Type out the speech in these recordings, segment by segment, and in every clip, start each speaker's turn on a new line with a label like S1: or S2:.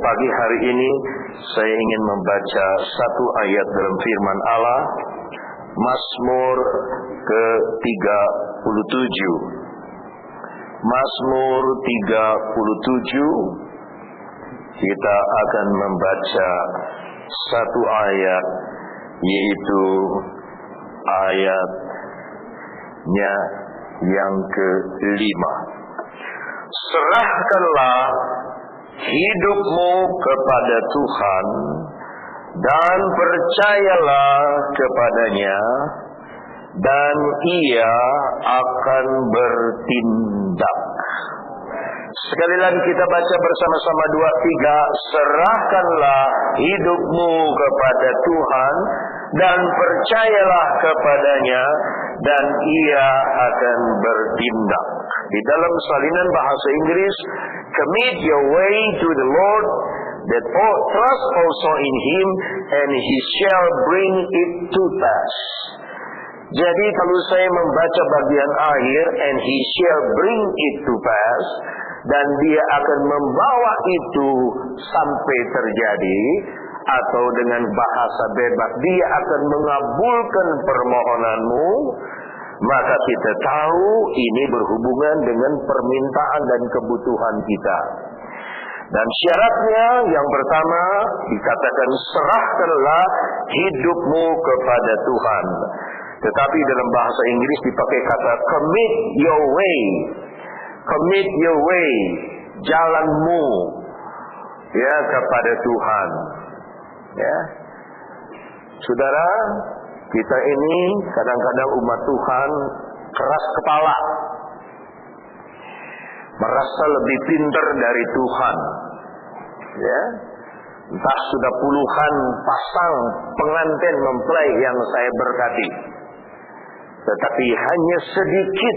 S1: pagi hari ini saya ingin membaca satu ayat dalam firman Allah, Mazmur ke-37. Mazmur 37, kita akan membaca satu ayat, yaitu ayatnya yang kelima. Serahkanlah hidupmu kepada Tuhan dan percayalah kepadanya, dan Ia akan bertindak. Sekali lagi kita baca bersama-sama 2, 3. Serahkanlah hidupmu kepada Tuhan dan percayalah kepadanya, dan Ia akan bertindak. Di dalam salinan bahasa Inggris, commit your way to the Lord, that trust also in Him, and He shall bring it to pass. Jadi kalau saya membaca bagian akhir, and He shall bring it to pass, dan Dia akan membawa itu sampai terjadi, atau dengan bahasa bebas, Dia akan mengabulkan permohonanmu, maka kita tahu ini berhubungan dengan permintaan dan kebutuhan kita. Dan syaratnya yang pertama dikatakan serahkanlah hidupmu kepada Tuhan. Tetapi dalam bahasa Inggris dipakai kata commit your way. Commit your way, jalanmu ya kepada Tuhan. Ya. Saudara, kita ini kadang-kadang umat Tuhan keras kepala, merasa lebih pintar dari Tuhan. Ya. Entah sudah puluhan pasang pengantin mempelai yang saya berkati, tetapi hanya sedikit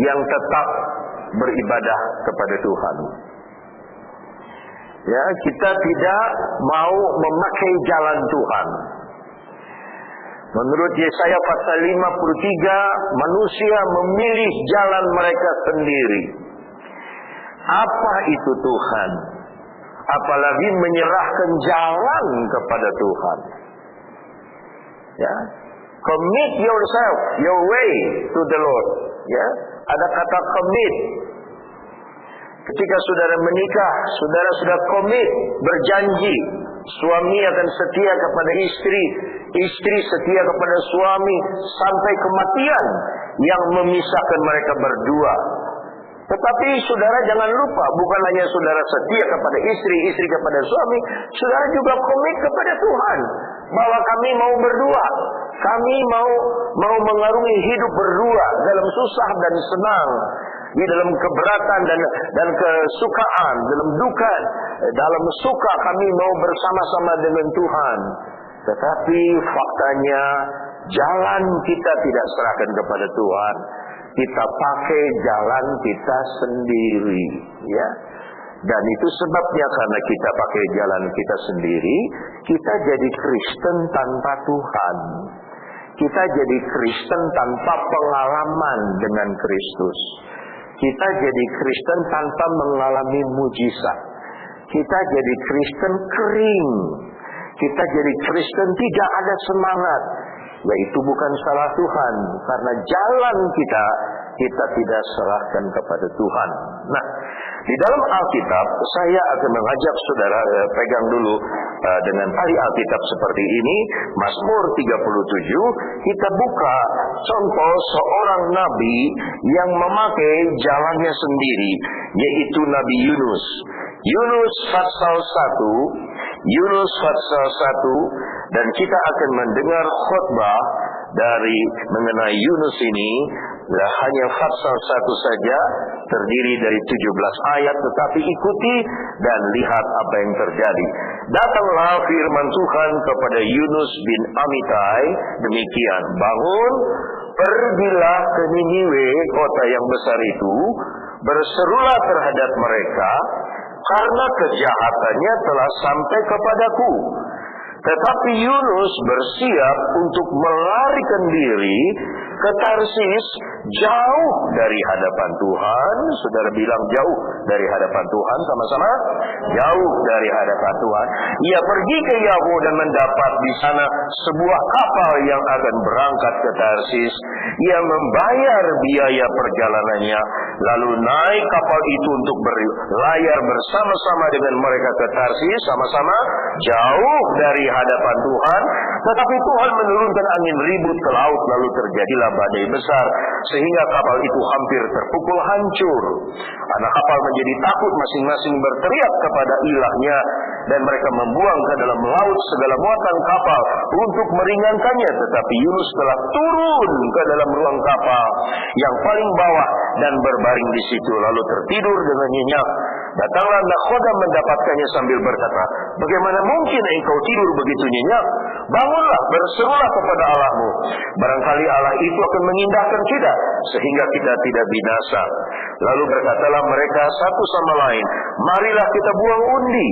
S1: yang tetap beribadah kepada Tuhan. Ya, kita tidak mau memakai jalan Tuhan. Menurut Yesaya pasal 53, manusia memilih jalan mereka sendiri. Apa itu Tuhan? Apalagi menyerahkan jalan kepada Tuhan. Ya, commit yourself, your way to the Lord. Ya, ada kata commit. Ketika saudara menikah, saudara sudah komit, berjanji, suami akan setia kepada istri, istri setia kepada suami sampai kematian yang memisahkan mereka berdua. Tetapi saudara jangan lupa, bukan hanya saudara setia kepada istri, istri kepada suami, saudara juga komit kepada Tuhan bahwa kami mau berdua, kami mau mengarungi hidup berdua dalam susah dan senang, di dalam keberatan dan kesukaan, dalam duka, dalam suka kami mau bersama-sama dengan Tuhan. Tetapi faktanya jalan kita tidak serahkan kepada Tuhan, kita pakai jalan kita sendiri, ya. Dan itu sebabnya karena kita pakai jalan kita sendiri, kita jadi Kristen tanpa Tuhan. Kita jadi Kristen tanpa pengalaman dengan Kristus. Kita jadi Kristen tanpa mengalami mujizat. Kita jadi Kristen kering. Kita jadi Kristen tidak ada semangat. Ya, itu bukan salah Tuhan, karena jalan kita tidak serahkan kepada Tuhan. Nah, di dalam Alkitab saya akan mengajak saudara pegang dulu dengan tali Alkitab seperti ini, Mazmur 37. Kita buka contoh seorang nabi yang memakai jalannya sendiri, yaitu Nabi Yunus. Yunus pasal 1, Yunus pasal 1, dan kita akan mendengar khotbah dari mengenai Yunus ini. Hanya pasal 1 saja, terdiri dari 17 ayat, tetapi ikuti dan lihat apa yang terjadi. Datanglah firman Tuhan kepada Yunus bin Amittai demikian, bangun, pergilah ke Niniwe, kota yang besar itu, berserulah terhadap mereka, karena kejahatannya telah sampai kepadaku. Tetapi Yunus bersiap untuk melarikan diri ke Tarsis, jauh dari hadapan Tuhan. Saudara bilang jauh dari hadapan Tuhan, sama-sama jauh dari hadapan Tuhan. Ia pergi ke Yafo dan mendapat di sana sebuah kapal yang akan berangkat ke Tarsis. Ia membayar biaya perjalanannya, lalu naik kapal itu untuk berlayar bersama-sama dengan mereka ke Tarsis, sama-sama jauh dari hadapan Tuhan. Tetapi Tuhan menurunkan angin ribut ke laut, lalu terjadilah badai besar sehingga kapal itu hampir terpukul hancur. Anak kapal menjadi takut, masing-masing berteriak kepada ilahnya, dan mereka membuang ke dalam laut segala muatan kapal untuk meringankannya. Tetapi Yunus telah turun ke dalam ruang kapal yang paling bawah dan berbaring di situ, lalu tertidur dengan nyenyak. Datanglah nakhoda mendapatkannya sambil berkata, "Bagaimana mungkin engkau tidur begitu nyenyak? Bangunlah, berserulah kepada Allahmu. Barangkali Allah itu akan mengindahkan kita sehingga kita tidak binasa." Lalu berkatalah mereka satu sama lain, "Marilah kita buang undi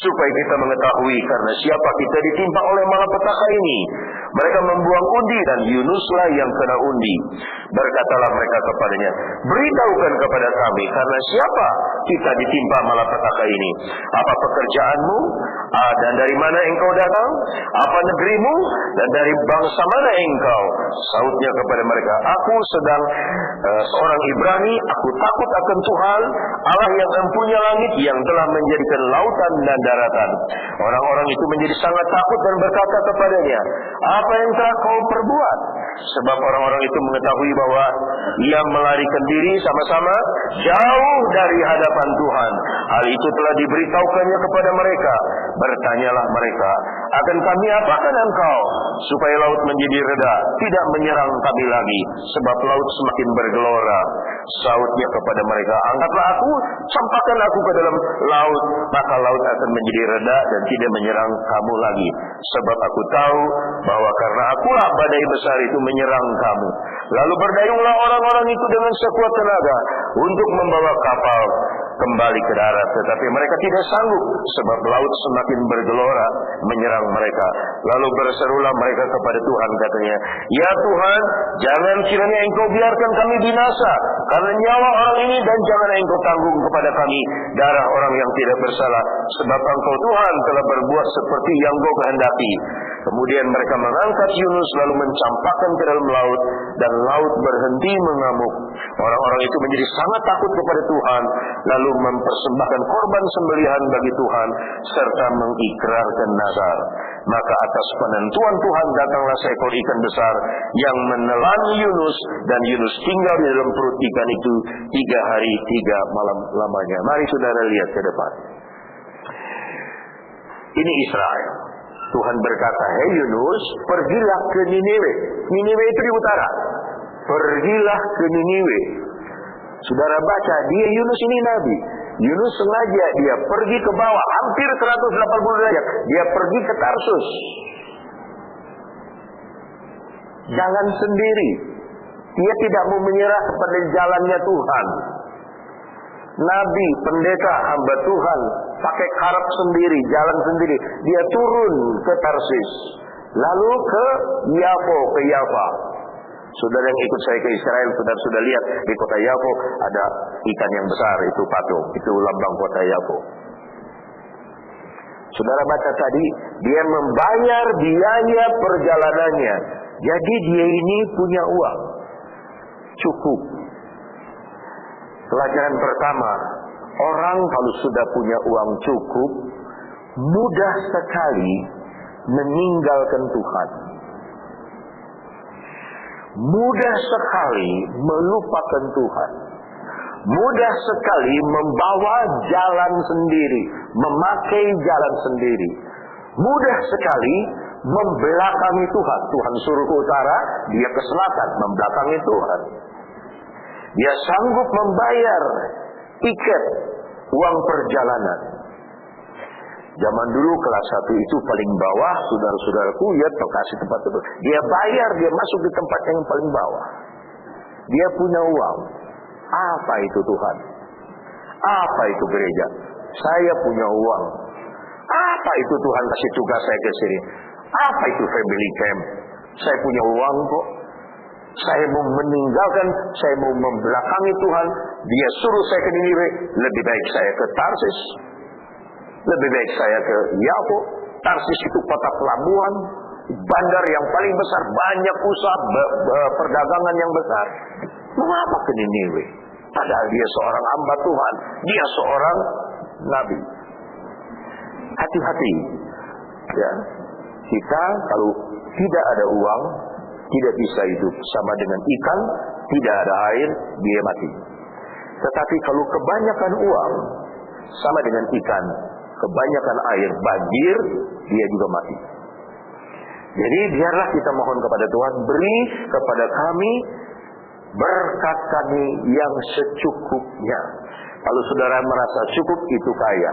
S1: supaya kita mengetahui karena siapa kita ditimpa oleh malapetaka ini." Mereka membuang undi dan Yunuslah yang kena undi. Berkatalah mereka kepadanya, "Beritahukan kepada kami karena siapa kita ditimpa malapetaka ini. Apa pekerjaanmu? Dan dari mana engkau datang? Apa negerimu? Dan dari bangsa mana engkau?" Sautnya kepada mereka, "Aku sedang seorang Ibrani. Aku takut akan Tuhan, Allah yang mempunyai langit, yang telah menjadikan lautan dan daratan." Orang-orang itu menjadi sangat takut dan berkata kepadanya, "Apa yang telah kau perbuat?" Sebab orang-orang itu mengetahui bahwa ia melarikan diri sama-sama jauh dari hadapan Tuhan. Hal itu telah diberitahukannya kepada mereka. Bertanyalah mereka, "Akan kami apakan engkau supaya laut menjadi reda, tidak menyerang kami lagi, sebab laut semakin bergelora?" Sautnya kepada mereka, "Angkatlah aku, campakkan aku ke dalam laut, maka laut akan menjadi reda dan tidak menyerang kamu lagi. Sebab aku tahu bahwa karena akulah badai besar itu menyerang kamu." Lalu berdayunglah orang-orang itu dengan sekuat tenaga untuk membawa kapal kembali ke darat. Tetapi mereka tidak sanggup, sebab laut semakin bergelora menyerang mereka. Lalu berserulah mereka kepada Tuhan, katanya, "Ya Tuhan, jangan kiranya engkau biarkan kami binasa karena nyawa orang ini, dan jangan engkau tanggung kepada kami darah orang yang tidak bersalah. Sebab engkau Tuhan telah berbuat seperti yang kau kehendaki." Kemudian mereka mengangkat Yunus lalu mencampakkan ke dalam laut, dan laut berhenti mengamuk. Orang-orang itu menjadi sangat takut kepada Tuhan, lalu mempersembahkan korban sembelihan bagi Tuhan serta mengikrarkan nazar. Maka atas penentuan Tuhan datanglah seekor ikan besar yang menelan Yunus, dan Yunus tinggal di dalam perut ikan itu 3 hari 3 malam lamanya. Mari saudara lihat ke depan. Ini Israel. Tuhan berkata, "Hei Yunus, pergilah ke Niniwe." Niniwe itu di utara. Pergilah ke Niniwe. Saudara baca, dia Yunus ini nabi. Yunus sengaja dia pergi ke bawah, hampir 180 derajat. Dia pergi ke Tarsus. Jangan sendiri. Dia tidak mau menyerah kepada jalannya Tuhan. Nabi, pendeta, hamba Tuhan, pakai karab sendiri, jalan sendiri. Dia turun ke Tarsis, lalu ke Yafo, ke Yafa. Saudara yang ikut saya ke Israel, saudara sudah lihat di kota Yafo ada ikan yang besar, itu patung, itu lambang kota Yafo. Saudara baca tadi, dia membayar biaya perjalanannya. Jadi dia ini punya uang cukup. Pelajaran pertama, orang kalau sudah punya uang cukup, mudah sekali meninggalkan Tuhan. Mudah sekali melupakan Tuhan. Mudah sekali membawa jalan sendiri, memakai jalan sendiri. Mudah sekali membelakangi Tuhan. Tuhan suruh ke utara, dia ke selatan, membelakangi Tuhan. Dia sanggup membayar tiket uang perjalanan. Zaman dulu kelas 1 itu paling bawah, saudara-saudaraku lihat lokasi tempat itu. Dia bayar, dia masuk di tempat yang paling bawah. Dia punya uang. Apa itu Tuhan? Apa itu gereja? Saya punya uang. Apa itu Tuhan kasih tugas saya ke sini? Apa itu family camp? Saya punya uang kok. Saya mau meninggalkan, saya mau membelakangi Tuhan. Dia suruh saya ke Niniwe. Lebih baik saya ke Tarsis. Lebih baik saya ke Yapo. Tarsis itu kota pelabuhan, bandar yang paling besar, banyak usaha perdagangan yang besar. Mengapa ke Niniwe? Padahal dia seorang hamba Tuhan, dia seorang nabi. Hati-hati, ya. Kita kalau tidak ada uang, tidak bisa hidup. Sama dengan ikan, tidak ada air, dia mati. Tetapi kalau kebanyakan uang, sama dengan ikan, kebanyakan air, banjir, dia juga mati. Jadi biarlah kita mohon kepada Tuhan, beri kepada kami berkat kami yang secukupnya. Kalau saudara merasa cukup, itu kaya.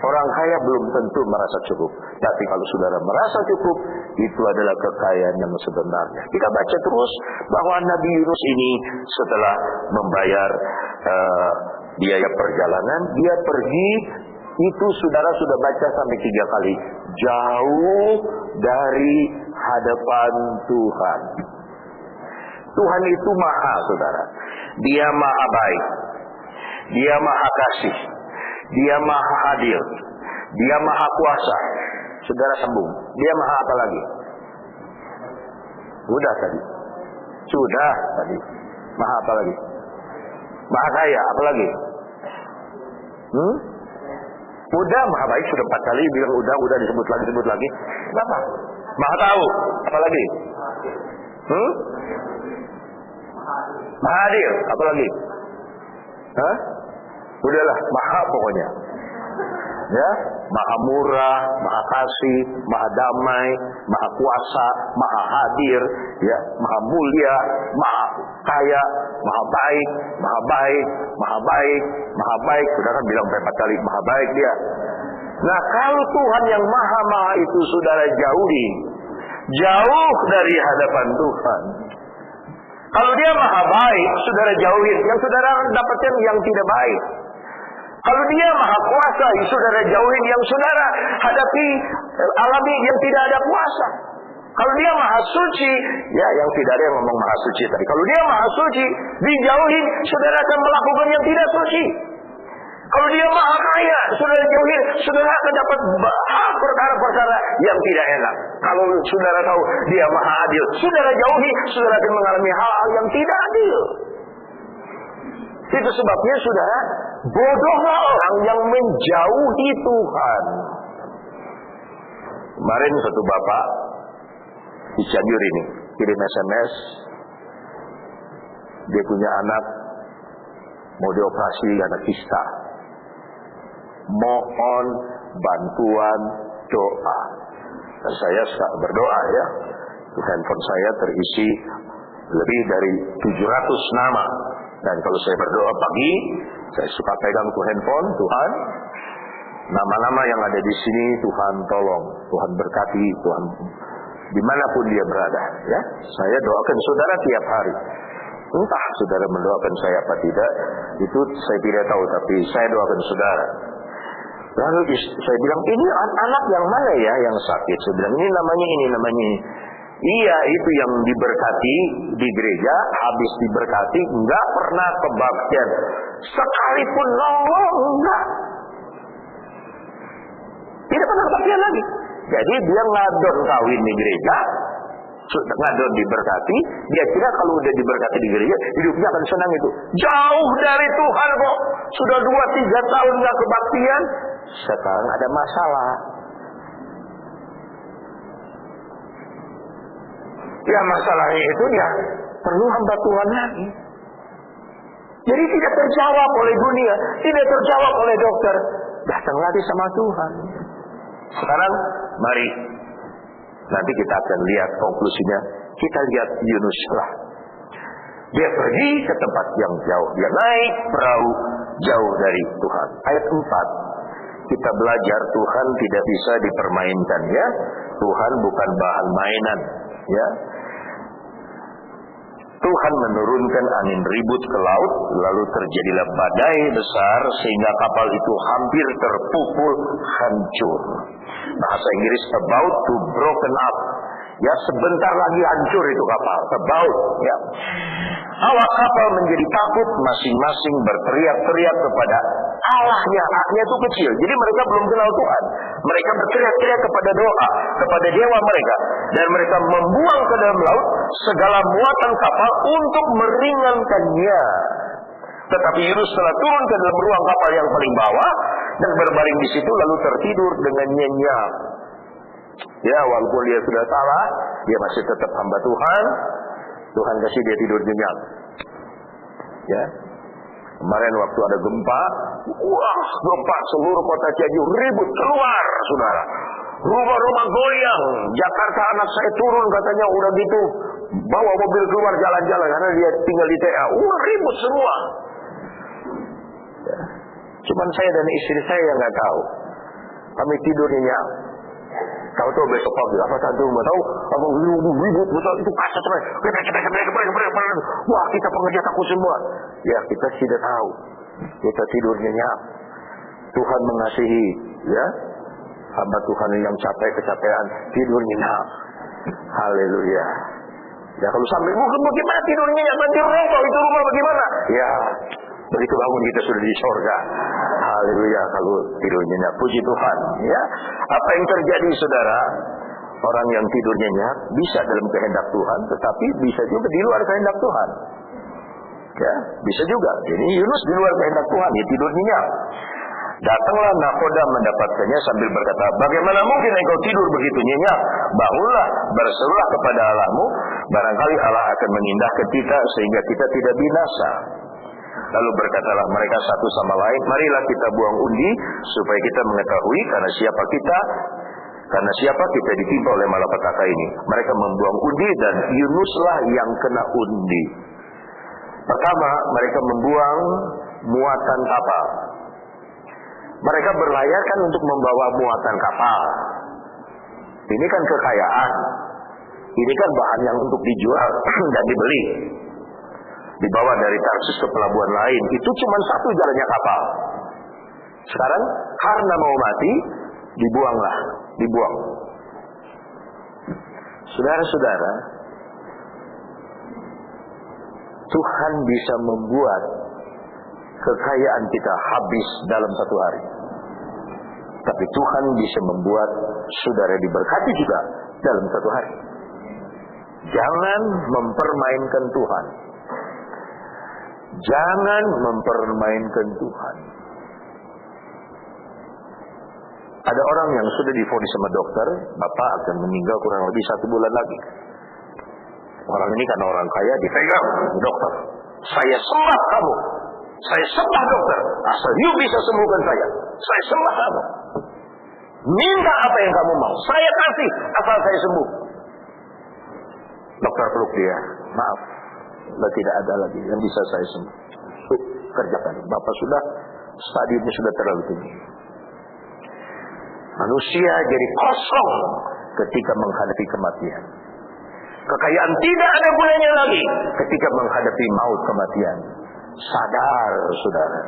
S1: Orang kaya belum tentu merasa cukup. Tapi kalau saudara merasa cukup, itu adalah kekayaan yang sebenarnya. Kita baca terus bahwa Nabi Yunus ini setelah membayar biaya perjalanan, dia pergi. Itu saudara sudah baca sampai 3 kali. Jauh dari hadapan Tuhan. Tuhan itu maha, saudara. Dia maha baik. Dia maha kasih. Dia maha hadir. Dia maha kuasa. Saudara sambung. Dia maha apa lagi? Sudah tadi. Sudah tadi. Maha apa lagi? Maha kaya. Apa lagi? Udah maha baik. Sudah 4 kali bilang udah disebut lagi. Kenapa? Maha tahu. Apa lagi? Maha hadir. Apa lagi? Hah? Udahlah, maha pokoknya. Ya, maha murah, maha kasih, maha damai, maha kuasa, maha hadir, ya, maha mulia, maha kaya, maha baik, maha baik, maha baik, maha baik. Saudara bilang 4 kali maha baik dia. Nah, kalau Tuhan yang maha itu saudara jauhi, jauh dari hadapan Tuhan. Kalau dia maha baik, saudara jauhin. Yang saudara dapatkan yang tidak baik. Kalau dia maha kuasa, saudara jauhin yang saudara hadapi, alami yang tidak ada kuasa. Kalau dia maha suci, ya yang tidak ada yang ngomong maha suci tadi. Kalau dia maha suci, dijauhin, saudara akan melakukan yang tidak suci. Kalau dia maha kaya, saudara jauhin, saudara akan dapat perkara-perkara yang tidak enak. Kalau saudara tahu dia maha adil, saudara jauhi, saudara akan mengalami hal-hal yang tidak adil. Itu sebabnya saudara, bodohlah orang yang menjauhi Tuhan. Kemarin satu bapak di Cianjur ini kirim SMS, dia punya anak mau dioperasi anak kista. Mohon bantuan doa. Dan saya berdoa ya. Di handphone saya terisi lebih dari 700 nama. Dan kalau saya berdoa pagi, saya suka pegang tuh handphone, Tuhan, nama-nama yang ada di sini Tuhan tolong, Tuhan berkati, Tuhan dimanapun dia berada, ya. Saya doakan saudara tiap hari. Entah saudara mendoakan saya apa tidak, itu saya tidak tahu, tapi saya doakan saudara. Lalu saya bilang, ini anak yang mana ya yang sakit? Saya bilang, ini namanya ini. Iya, itu yang diberkati di gereja, habis diberkati, enggak pernah kebaktian. Sekalipun nolong, enggak. Tidak pernah kebaktian lagi. Jadi dia ngadon kawin di gereja, ngadon diberkati, dia kira kalau udah diberkati di gereja, hidupnya akan senang itu. Jauh dari Tuhan kok. Sudah 2-3 tahun enggak kebaktian, sekarang ada masalah. Ya masalahnya itu dia perlu hamba Tuhan lagi. Jadi tidak terjawab oleh dunia, tidak terjawab oleh dokter. Datang lagi sama Tuhan. Sekarang mari nanti kita akan lihat konklusinya. Kita lihat Yunus lah. Dia pergi ke tempat yang jauh. Dia naik perahu jauh dari Tuhan. Ayat 4. Kita belajar Tuhan tidak bisa dipermainkan ya. Tuhan bukan bahan mainan ya. Tuhan menurunkan angin ribut ke laut, lalu terjadilah badai besar sehingga kapal itu hampir terpukul hancur. Bahasa Inggris about to broken up. Ya, sebentar lagi hancur itu kapal, about, ya. Awak kapal menjadi takut, masing-masing berteriak-teriak kepada Allahnya. Allahnya itu kecil, jadi mereka belum kenal Tuhan. Mereka berteriak-teriak kepada doa, kepada dewa mereka, dan mereka membuang ke dalam laut segala muatan kapal untuk meringankannya. Tetapi Yunus telah turun ke dalam ruang kapal yang paling bawah dan berbaring di situ lalu tertidur dengan nyenyak. Ya, walaupun dia sudah salah, dia masih tetap hamba Tuhan. Tuhan kasih dia tidur nyenyak. Ya. Kemarin waktu ada gempa, wah, gempa seluruh kota Cianjur ribut keluar, saudara. Rumah-rumah goyang. Jakarta anak saya turun katanya udah gitu, bawa mobil keluar jalan-jalan karena dia tinggal di TA. Ribut semua. Ya. Cuman saya dan istri saya yang nggak tahu. Kami tidur nyenyak. Tahu-tahu besok pagi, apa tante rumah tahu? Abang ribut, betul itu kaca cerai. Wah, kita pengerja takut semua. Ya, kita tidak tahu. Kita tidur nyenyak. Tuhan mengasihi, ya. Hamba Tuhan yang capek kecapean tidur nyenyak. Haleluya. Ya, kalau sampai bagaimana tidur nyenyak nanti roboh itu rumah bagaimana? Ya, begitu bangun kita sudah di surga. Haleluya, kalau tidur nyenyak, puji Tuhan, ya. Apa yang terjadi, saudara? Orang yang tidur nyenyak bisa dalam kehendak Tuhan, tetapi bisa juga di luar kehendak Tuhan. Ya, bisa juga. Jadi Yunus di luar kehendak Tuhan, dia tidur nyenyak. Datanglah nakoda mendapatkannya sambil berkata, bagaimana mungkin engkau tidur begitu nyenyak? Bangunlah, berserulah kepada Allahmu, barangkali Allah akan mengindahkan kita sehingga kita tidak binasa. Lalu berkatalah mereka satu sama lain, marilah kita buang undi supaya kita mengetahui karena siapa kita ditimpa oleh malapetaka ini. Mereka membuang undi dan Yunuslah yang kena undi. Pertama, mereka membuang muatan kapal. Mereka berlayar untuk membawa muatan kapal. Ini kan kekayaan. Ini kan bahan yang untuk dijual dan dibeli. Dibawa dari Tarsus ke pelabuhan lain. Itu cuma satu jalannya kapal. Sekarang karena mau mati, dibuanglah. Dibuang. Saudara-saudara, Tuhan bisa membuat kekayaan kita habis dalam satu hari. Tapi Tuhan bisa membuat saudara diberkati juga dalam satu hari. Jangan mempermainkan Tuhan. Jangan mempermainkan Tuhan. Ada orang yang sudah divonis sama dokter, bapak akan meninggal kurang lebih 1 bulan lagi. Orang ini karena orang kaya dipegang dokter. Saya sembah kamu. Saya sembah dokter. Asal you bisa sembuhkan saya. Saya sembah kamu. Minta apa yang kamu mau. Saya kasih asal saya sembuh. Dokter peluk dia. Maaf. Sudah tidak ada lagi yang bisa saya sembuh. Kerjakan. Bapak sudah, stadiumnya sudah terlalu tinggi. Manusia jadi kosong ketika menghadapi kematian. Kekayaan tidak ada gunanya lagi ketika menghadapi maut kematian. Sadar, saudara.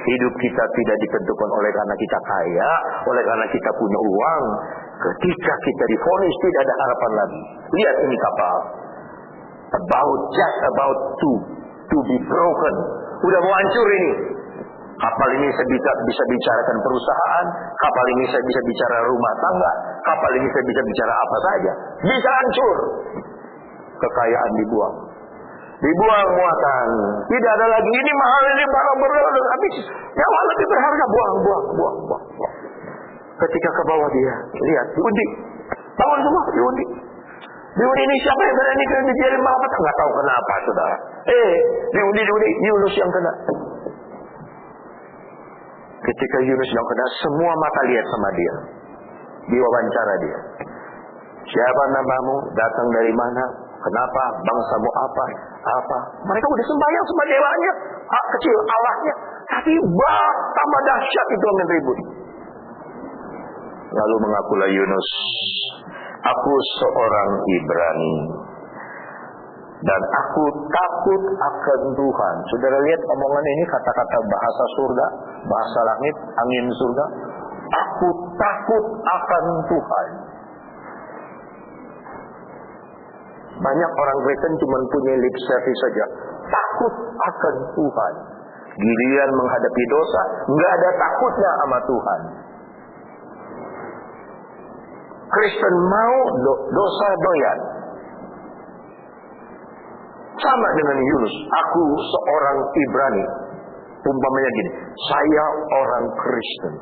S1: Hidup kita tidak ditentukan oleh karena kita kaya, oleh karena kita punya uang. Ketika kita divonis tidak ada harapan lagi. Lihat ini kapal. Just about to be broken. Udah mau hancur ini. Kapal ini saya bisa bicarakan perusahaan. Kapal ini saya bisa bicara rumah tangga. Kapal ini saya bisa bicara apa saja. Bisa hancur. Kekayaan dibuang. Dibuang muatan. Tidak ada lagi. Ini mahal, ini barang berharga habis. Yang lebih berharga buang. Ketika ke bawah dia, lihat diundi. Bangun semua diundi. Diundi ini siapa yang berani kena dijalin malapetaka? Nggak tahu kenapa, saudara. Diundi Yunus yang kena. Ketika Yunus yang kena, semua mata lihat sama dia. Diwawancara dia. Siapa namamu? Datang dari mana? Kenapa? Bangsamu apa? Apa? Mereka udah sembahyang sama dewanya. Kecil Allahnya. Tapi tambah dahsyat itu yang ribut. Lalu mengakulah Yunus, aku seorang Ibrani. Dan aku takut akan Tuhan. Saudara lihat omongan ini, kata-kata bahasa surga, bahasa langit, angin surga. Aku takut akan Tuhan. Banyak orang Kristen cuma punya lip service saja. Takut akan Tuhan. Giliran menghadapi dosa, nggak ada takutnya sama Tuhan. Kristen mau dosa doyan. Sama dengan Yunus. Aku seorang Ibrani. Umpamanya gini, saya orang Kristen.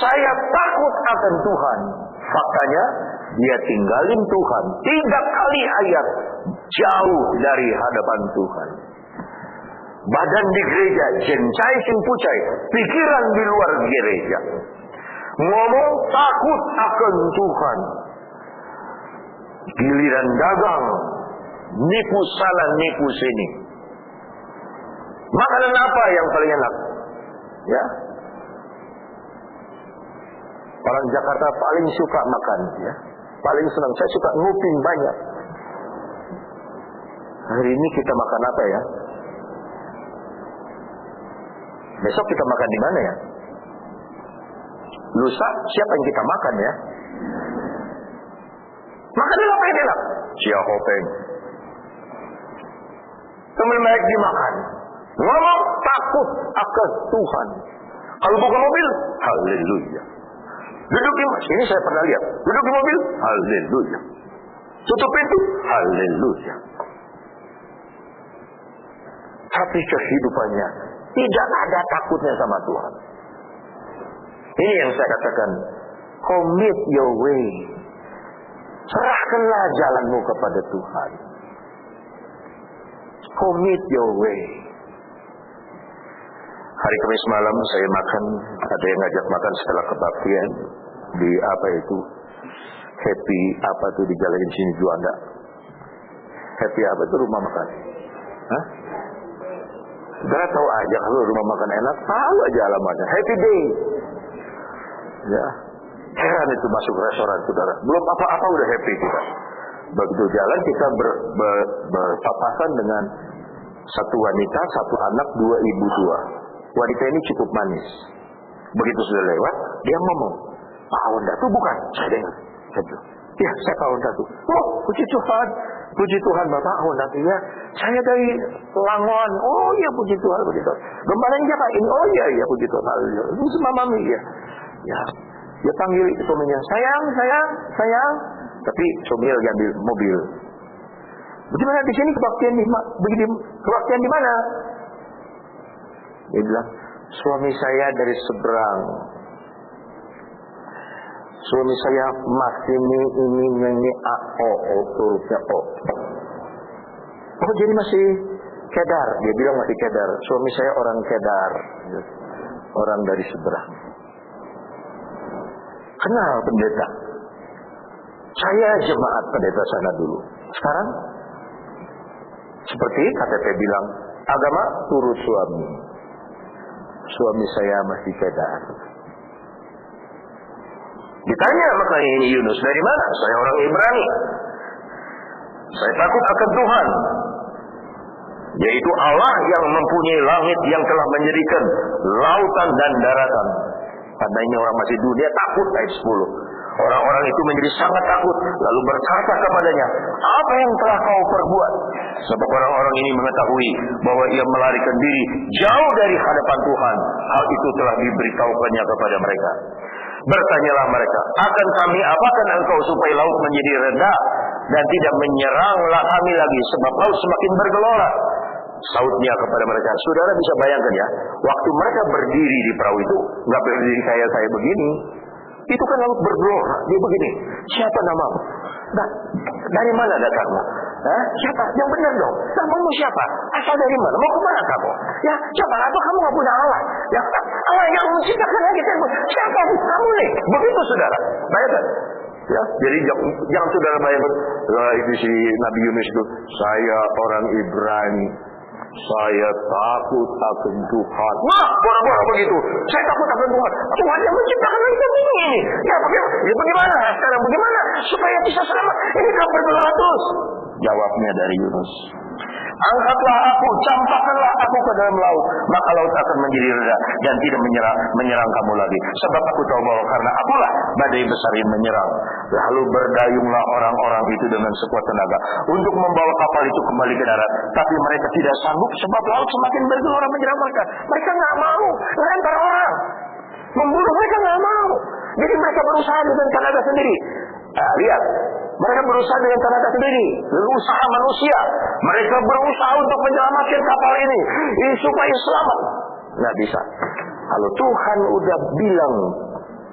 S1: Saya takut akan Tuhan. Faktanya, dia tinggalin Tuhan 3 kali ayat jauh dari hadapan Tuhan. Badan di gereja, jencai sing pucai, pikiran di luar gereja. Ngomong takut akan Tuhan. Giliran dagang, nipu sana, nipu sini. Makanan apa yang paling enak? Ya. Orang Jakarta paling suka makan, ya. Paling senang. Saya suka nguping banyak. Hari ini kita makan apa ya? Besok kita makan di mana ya? Lusa siapa yang kita makan ya? Makan apa yang enak? Siapopeng. Teman baik dimakan. Ngomong takut akan Tuhan. Kalau buka mobil, haleluya. Duduk di sini saya pernah lihat. Duduk di mobil, haleluya. Tutup pintu, haleluya. Tapi kehidupannya tidak ada takutnya sama Tuhan. Ini yang saya katakan, commit your way. Serahkanlah jalanmu kepada Tuhan. Commit your way. Hari Kamis malam saya makan, ada yang ngajak makan setelah kebaktian di apa itu? Happy apa tuh di Jalan sini Juanda. Happy apa itu rumah makan? Hah? Saudara tahu aja kalau rumah makan enak, tahu aja alamatnya. Happy Day. Ya, heran itu masuk restoran saudara. Belum apa-apa udah happy kita. Begitu jalan kita berpapasan dengan satu wanita, satu anak, 2 ibu tua. Wanita ini cukup manis. Begitu sudah lewat, dia ngomong, Pak Honda itu bukan? Saya dengar. Saya bilang, ya saya Pak Honda itu. Oh, puji Tuhan. Puji Tuhan Bapak Honda itu ya. Saya dari Langon. Oh iya puji Tuhan. Puji Tuhan. Gembalanya Pak ini. Oh iya iya puji Tuhan. Ini semua mami ya. Ya, dia panggil suaminya, sayang. Tapi suami lagi ambil mobil. Bagaimana di sini kebaktian di mana? Dia bilang, suami saya dari seberang. Suami saya masih ini turutnya O. Oh jadi masih kedar. Dia bilang masih kedar. Suami saya orang kedar, orang dari seberang. Kenal pendeta. Saya jemaat pendeta sana dulu. Sekarang seperti KTP bilang, agama turut suami. Suami saya masih kedar. Ditanya makanya ini Yunus dari mana? Saya orang Ibrani. Saya takut akan Tuhan, yaitu Allah yang mempunyai langit yang telah menjadikan lautan dan daratan. Karena ini orang masih dunia takut ayat 10. Orang-orang itu menjadi sangat takut, lalu berkata kepadanya, apa yang telah kau perbuat? Sebab orang-orang ini mengetahui bahwa ia melarikan diri jauh dari hadapan Tuhan. Hal itu telah diberitahukannya kepada mereka. Bertanyalah mereka, akan kami apakan engkau supaya laut menjadi rendah dan tidak menyeranglah kami lagi, sebab laut semakin bergelora. Sautnya kepada mereka, saudara bisa bayangkan ya, waktu mereka berdiri di perahu itu, nggak berdiri kayak saya begini. Itu kan laut bergelora, dia begini. Siapa namamu? Nah, dari mana datangmu? Siapa? Yang benar dong. Namamu siapa? Asal dari mana? Mau kemana kamu? Ya, siapa? Atau kamu nggak punya Allah? Ya, Allah yang menciptakan kita. Siapa kamu nih? Begitu saudara. Bayangkan. Ya, jadi jangan saudara bayangkan. Itu si Nabi Yunus itu. Saya orang Ibrani. Saya takut akan Tuhan. Wah, orang-orang begitu. Saya takut akan Tuhan. Tuhan yang menciptakan langit bumi ini. Ya bagaimana? Sekarang bagaimana? Supaya bisa selamat. Ini kan berdolatus. Jawabnya dari Yunus, angkatlah aku, campakkanlah aku ke dalam laut, maka laut akan menjadi reda dan tidak menyerang kamu lagi. Sebab aku tahu bahwa karena akulah badai besar yang menyerang. Lalu berdayunglah orang-orang itu dengan sekuat tenaga untuk membawa kapal itu kembali ke darat. Tapi mereka tidak sanggup, sebab laut semakin bergelora menyerang mereka. Mereka nggak mau lempar orang, membunuh mereka nggak mau. Jadi mereka berusaha dengan tenaga sendiri. Lihat, mereka berusaha dengan tenaga sendiri, usaha manusia. Mereka berusaha untuk menyelamatkan kapal ini supaya selamat. Nggak bisa. Kalau Tuhan udah bilang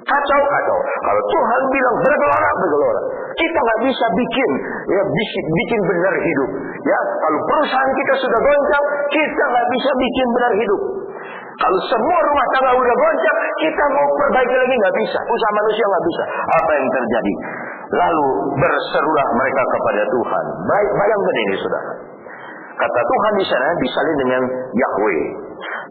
S1: kacau. Kalau Tuhan bilang bergelora. Kita nggak bisa bikin benar hidup. Ya, kalau perusahaan kita sudah goncang, kita nggak bisa bikin benar hidup. Kalau semua rumah tangga udah goncang, kita mau perbaiki lagi nggak bisa. Usaha manusia nggak bisa. Apa yang terjadi? Lalu berserulah mereka kepada Tuhan. Bayangkan ini, saudara. Kata Tuhan di sana disalin dengan Yahweh.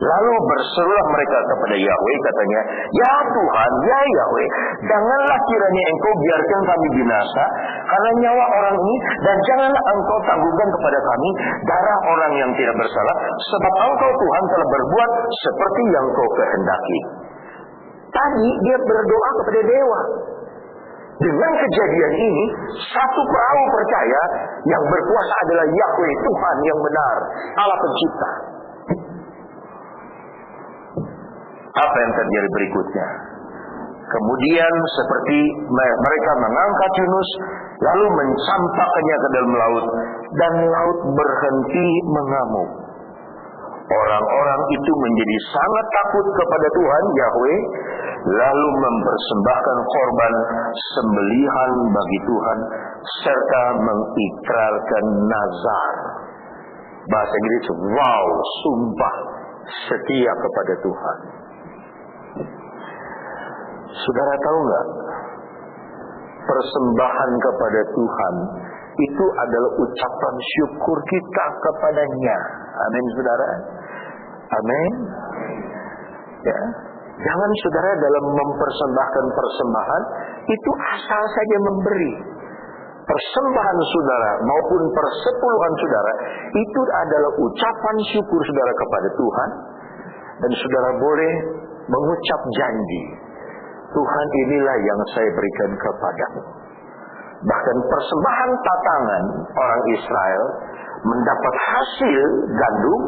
S1: Lalu berserulah mereka kepada Yahweh, katanya, ya Tuhan, ya Yahweh, janganlah kiranya engkau biarkan kami binasa karena nyawa orang ini, dan janganlah engkau tanggungkan kepada kami darah orang yang tidak bersalah, sebab engkau Tuhan telah berbuat seperti yang kau kehendaki. Tadi dia berdoa kepada dewa. Dengan kejadian ini, satu perahu percaya yang berkuasa adalah Yahweh, Tuhan yang benar, Allah pencipta. Apa yang terjadi berikutnya? Kemudian seperti mereka mengangkat Yunus, lalu mencampakkannya ke dalam laut, dan laut berhenti mengamuk. Orang-orang itu menjadi sangat takut kepada Tuhan Yahweh, lalu mempersembahkan korban sembelihan bagi Tuhan, serta mengikrarkan nazar. Bahasa Inggris, wow, sumpah setia kepada Tuhan. Saudara tahu nggak? Persembahan kepada Tuhan itu adalah ucapan syukur kita kepadanya. Amin, saudara. Amin. Ya, jangan saudara dalam mempersembahkan persembahan itu asal saja memberi. Persembahan saudara maupun persepuluhan saudara itu adalah ucapan syukur saudara kepada Tuhan, dan saudara boleh mengucap janji, Tuhan, inilah yang saya berikan kepadamu. Bahkan persembahan tatangan orang Israel mendapat hasil gandum,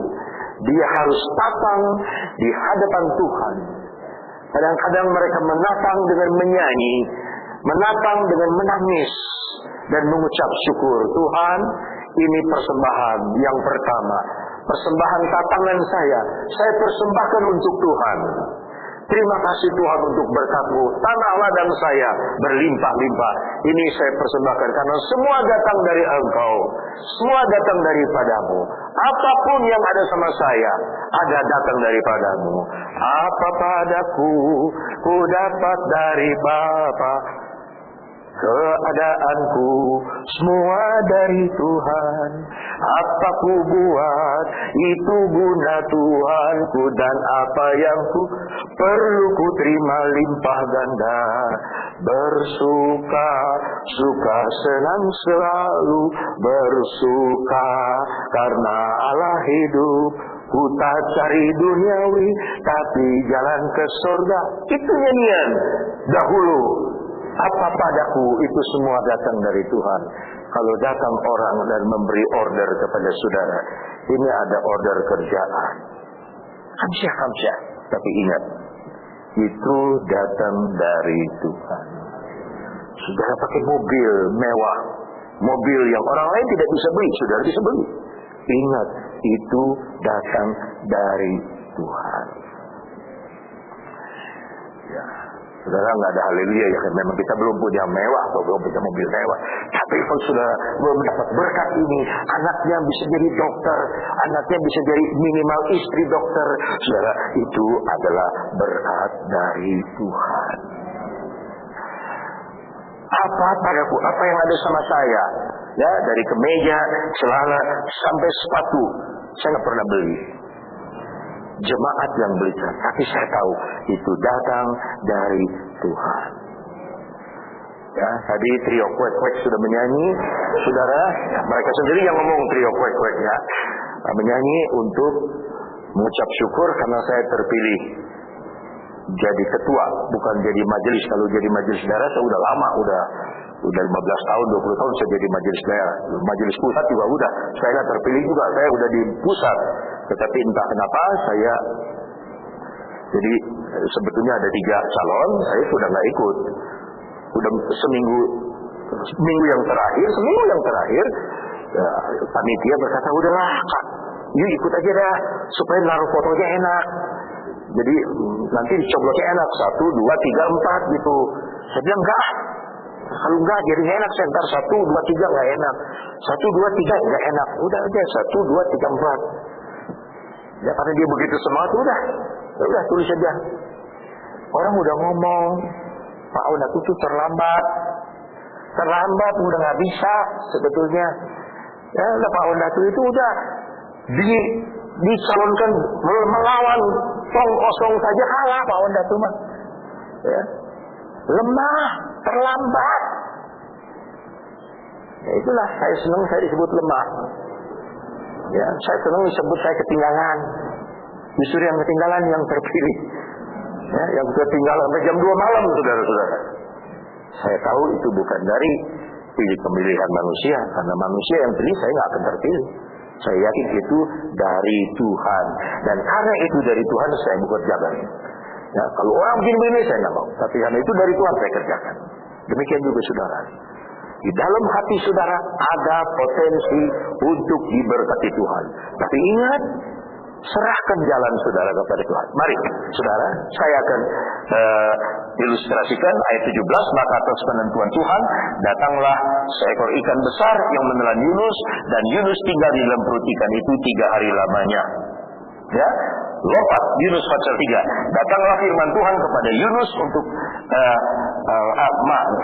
S1: dia harus tatang di hadapan Tuhan. Kadang-kadang mereka menatang dengan menyanyi, menatang dengan menangis, dan mengucap syukur. Tuhan, ini persembahan yang pertama, persembahan tatangan saya persembahkan untuk Tuhan. Terima kasih Tuhan untuk berkat-Mu. Tanah ladang saya berlimpah-limpah. Ini saya persembahkan karena semua datang dari Engkau. Semua datang daripada-Mu. Apapun yang ada sama saya, ada datang daripada-Mu. Apa padaku, ku dapat dari Bapa. Keadaanku semua dari Tuhan. Apa ku buat itu guna Tuhanku, dan apa yang ku perlu ku terima limpah ganda. Bersuka, suka, senang selalu bersuka, karena Allah hidup. Ku tak cari duniawi, tapi jalan ke surga. Itu nyanyian dahulu. Apa padaku itu semua datang dari Tuhan. Kalau datang orang dan memberi order kepada saudara, ini ada order kerjaan, kamsyah. Tapi ingat, itu datang dari Tuhan. Saudara pakai mobil mewah, mobil yang orang lain tidak bisa beli, saudara bisa beli. Ingat, itu datang dari Tuhan. Ya. Saudara, nggak ada haleluya ya, memang kita belum punya mewah atau belum punya mobil mewah. Tapi kalau saudara belum mendapat berkat ini, anaknya bisa jadi dokter, anaknya bisa jadi minimal istri dokter, saudara, itu adalah berkat dari Tuhan. Apa padaku, apa yang ada sama saya, ya, dari kemeja, celana sampai sepatu, saya nggak pernah beli. Jemaat yang belikan, tapi saya tahu itu datang dari Tuhan. Ya, tadi trio kuek-kuek sudah menyanyi, saudara. Ya, mereka sendiri yang ngomong trio kuek-kuek ya, menyanyi untuk mengucap syukur karena saya terpilih jadi ketua, bukan jadi majelis. Kalau jadi majelis daerah saya udah lama, udah 15 tahun, 20 tahun saya jadi majelis daerah. Majelis pusat juga udah. Saya terpilih juga, saya udah di pusat. Tetapi entah kenapa saya jadi sebetulnya ada 3 calon, saya sudah nggak ikut. Udah seminggu yang terakhir ya, panitia berkata udahlah Kak, yuk ikut aja dah supaya naruh fotonya enak. Jadi nanti dicoblosnya enak 1, 2, 3, 4 gitu. Saya bilang enggak. Kalau enggak jadi nggak enak. Saya ntar 1, 2, 3 nggak enak. 1, 2, 3 nggak enak. Udah aja 1, 2, 3, 4. Ya karena dia begitu semangat udah tulis aja. Orang udah ngomong Pak Onatu itu terlambat udah nggak bisa sebetulnya. Ya udah Pak Onatu itu udah dicalonkan melawan tong kosong saja kalah Pak Onatu mah. Ya. Lemah, terlambat. Ya itulah saya senang saya disebut lemah. Ya, saya senang disebut saya ketinggalan. Justru yang ketinggalan yang terpilih. Ya, yang ketinggalan sampai jam 2 malam saudara-saudara. Saya tahu itu bukan dari pemilihan manusia, karena manusia yang pilih saya nggak akan terpilih. Saya yakin itu dari Tuhan, dan karena itu dari Tuhan saya bekerjakan. Ya, kalau orang begini-begini saya nggak mau, tapi karena itu dari Tuhan saya kerjakan. Demikian juga saudara. Di dalam hati saudara ada potensi untuk diberkati Tuhan. Tapi ingat, serahkan jalan saudara kepada Tuhan. Mari saudara, saya akan ilustrasikan ayat 17. Maka atas penentuan Tuhan datanglah seekor ikan besar yang menelan Yunus, dan Yunus tinggal di dalam perut ikan itu 3 hari lamanya. Ya, lompat Yunus pasal 3. Datanglah firman Tuhan kepada Yunus untuk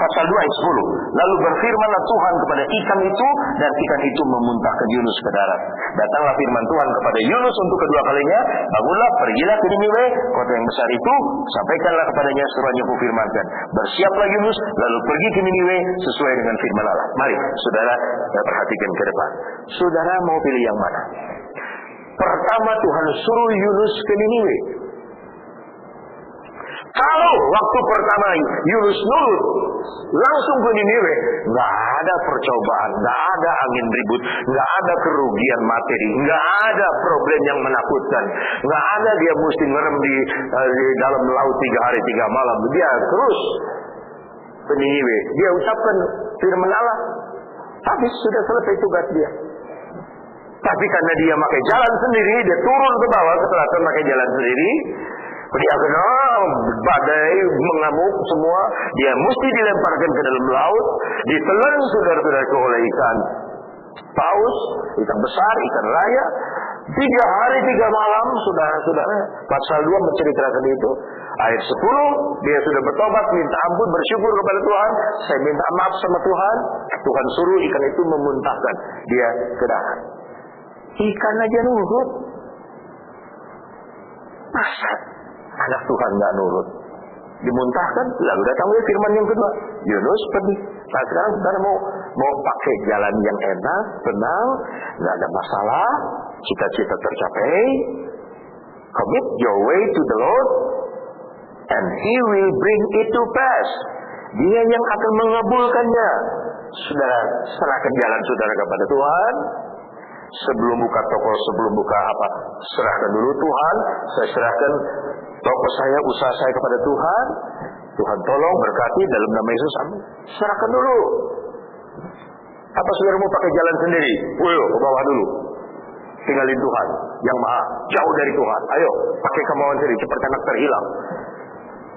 S1: pasal 2 ayat 10. Lalu berfirmanlah Tuhan kepada ikan itu, dan ikan itu memuntahkan Yunus ke darat. Datanglah firman Tuhan kepada Yunus untuk kedua kalinya, bangunlah, pergilah ke Niniwe, kota yang besar itu, sampaikanlah kepadanya suruhnya kufirmankan. Bersiaplah Yunus, lalu pergi ke Niniwe sesuai dengan firman Allah. Mari saudara perhatikan ke depan. Saudara mau pilih yang mana? Pertama Tuhan suruh Yunus ke Niniwe. Kalau waktu pertama Yunus nurut langsung ke Niniwe, nggak ada percobaan, nggak ada angin ribut, nggak ada kerugian materi, nggak ada problem yang menakutkan, nggak ada dia mesti ngerem di dalam laut 3 hari 3 malam. Dia terus ke Niniwe, dia ucapkan firman Allah, habis sudah selesai tugas dia. Tapi karena dia pakai jalan sendiri, dia turun ke bawah ke selatan pakai jalan sendiri. Dia kena badai mengamuk semua. Dia mesti dilemparkan ke dalam laut, ditelan saudara-saudara oleh ikan paus, ikan besar, ikan raya. 3 hari 3 malam, saudara-saudara. Pasal 2 menceritakan itu. Ayat 10, dia sudah bertobat, minta ampun, bersyukur kepada Tuhan. Saya minta maaf sama Tuhan. Tuhan suruh ikan itu memuntahkan dia ke darat. Ikan aja nurut. Masa anak Tuhan nggak nurut? Dimuntahkan, lalu datang firman yang kedua. Yunus pergi. Nah sekarang saudara mau pakai jalan yang enak, tenang, nggak ada masalah, cita-cita tercapai. Commit your way to the Lord, and He will bring it to pass. Dia yang akan mengabulkannya. Saudara serahkan jalan saudara kepada Tuhan. Sebelum buka toko, sebelum buka apa, serahkan dulu Tuhan. Saya serahkan toko saya, usaha saya kepada Tuhan. Tuhan tolong berkati dalam nama Yesus, amin. Serahkan dulu. Apa saudara mau pakai jalan sendiri? Ke bawah dulu. Tinggalin Tuhan yang maha jauh dari Tuhan. Ayo pakai kemauan sendiri, seperti anak terhilang.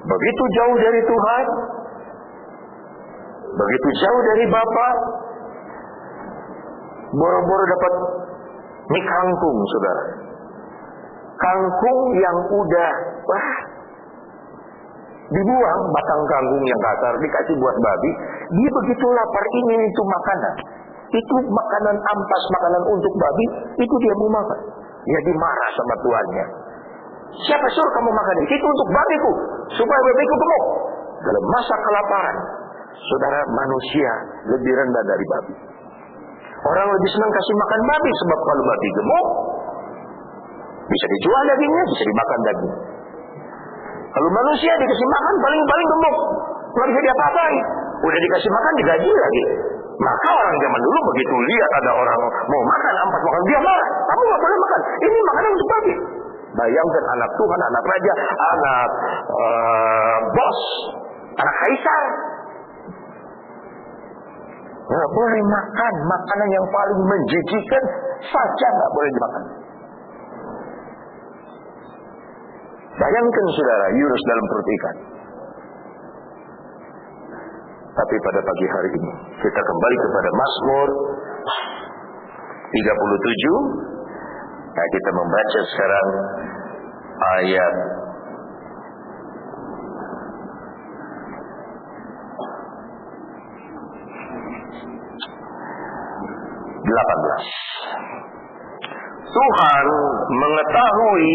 S1: Begitu jauh dari Tuhan, begitu jauh dari Bapa, boro-boro dapat mie kangkung, saudara. Kangkung yang udah dibuang, batang kangkung yang kasar dikasih buat babi. Dia begitu lapar ingin itu makanan. Itu makanan ampas, makanan untuk babi. Itu dia mau makan. Dia dimarah sama tuannya. Siapa suruh kamu makan itu? Itu untuk babiku, supaya babiku gemuk. Dalam masa kelaparan, Saudara, manusia lebih rendah dari babi. Orang lebih senang kasih makan babi, sebab kalau babi gemuk, bisa dijual dagingnya, bisa dimakan daging. Kalau manusia dikasih makan paling-paling gemuk, nggak bisa diapa-apain. Udah dikasih makan digaji lagi. Maka orang zaman dulu begitu lihat ada orang mau makan, ampas makan, dia marah. Kamu nggak boleh makan. Ini makanan untuk babi. Bayangkan anak Tuhan, anak raja, anak bos, anak kaisar. Nggak boleh makan makanan yang paling menjijikan saja nggak boleh dimakan. Bayangkan saudara, Yunus dalam perut ikan. Tapi pada pagi hari ini kita kembali kepada Mazmur 37. Nah, kita membaca sekarang ayat 18. Tuhan mengetahui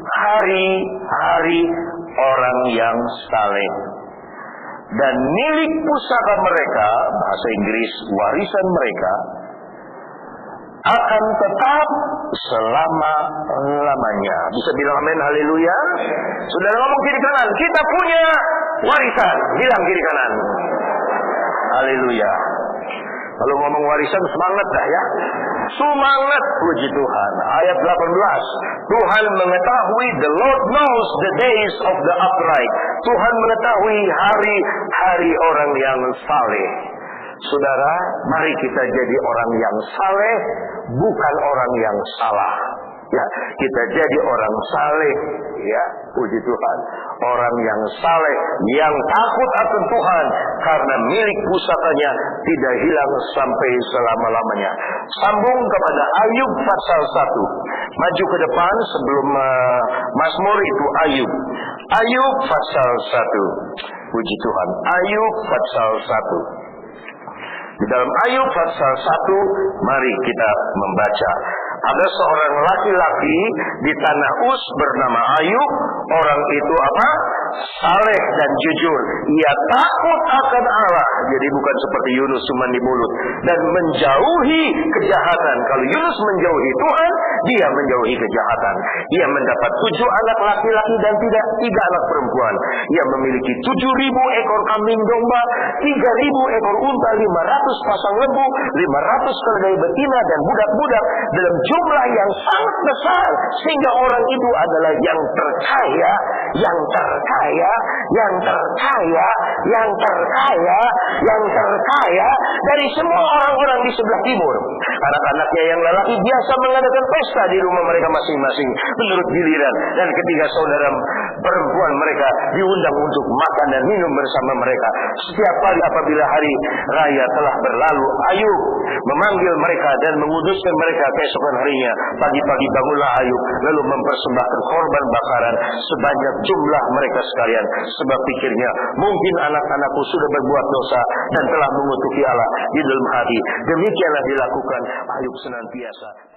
S1: hari-hari orang yang saleh, dan milik pusaka mereka, bahasa Inggris warisan mereka, akan tetap selama-lamanya. Bisa bilang amin, haleluya. Saudara ngomong kiri kanan, kita punya warisan. Bilang kiri kanan, haleluya. Kalau ngomong warisan semangat dah ya. Semangat, puji Tuhan. Ayat 18. Tuhan mengetahui, the Lord knows the days of the upright. Tuhan mengetahui hari-hari orang yang saleh. Saudara, mari kita jadi orang yang saleh, bukan orang yang salah. Ya, kita jadi orang saleh, ya, puji Tuhan. Orang yang saleh, yang takut akan Tuhan, karena milik pusakanya tidak hilang sampai selama-lamanya. Sambung kepada Ayub pasal 1. Maju ke depan sebelum Mazmur itu Ayub. Ayub pasal 1. Puji Tuhan. Ayub pasal 1. Di dalam Ayub pasal 1, mari kita membaca. Ada seorang laki-laki di tanah Uz bernama Ayub. Orang itu apa? Saleh dan jujur. Ia takut akan Allah. Jadi bukan seperti Yunus cuma di mulut. Dan menjauhi kejahatan. Kalau Yunus menjauhi Tuhan, dia menjauhi kejahatan. Ia mendapat 7 anak laki-laki dan 3 anak perempuan. Ia memiliki 7.000 ekor kambing domba, 3.000 ekor unta, 500 pasang lembu, 500 keledai betina dan budak-budak dalam jumlah yang sangat besar, sehingga orang itu adalah yang terkaya, yang terkaya, yang terkaya, yang terkaya, yang terkaya dari semua orang-orang di sebelah timur. Anak-anaknya yang lelaki biasa mengadakan pesta di rumah mereka masing-masing menurut giliran, dan ketiga saudara perempuan mereka diundang untuk makan dan minum bersama mereka. Setiap kali apabila hari raya telah berlalu, Ayub memanggil mereka dan menguduskan mereka keesokan harinya. Pagi-pagi bangunlah Ayub, lalu mempersembahkan korban bakaran sebanyak jumlah mereka sekalian, sebab pikirnya, mungkin anak-anakku sudah berbuat dosa dan telah mengutuki Allah di dalam hati. Demikianlah dilakukan Ayub senantiasa.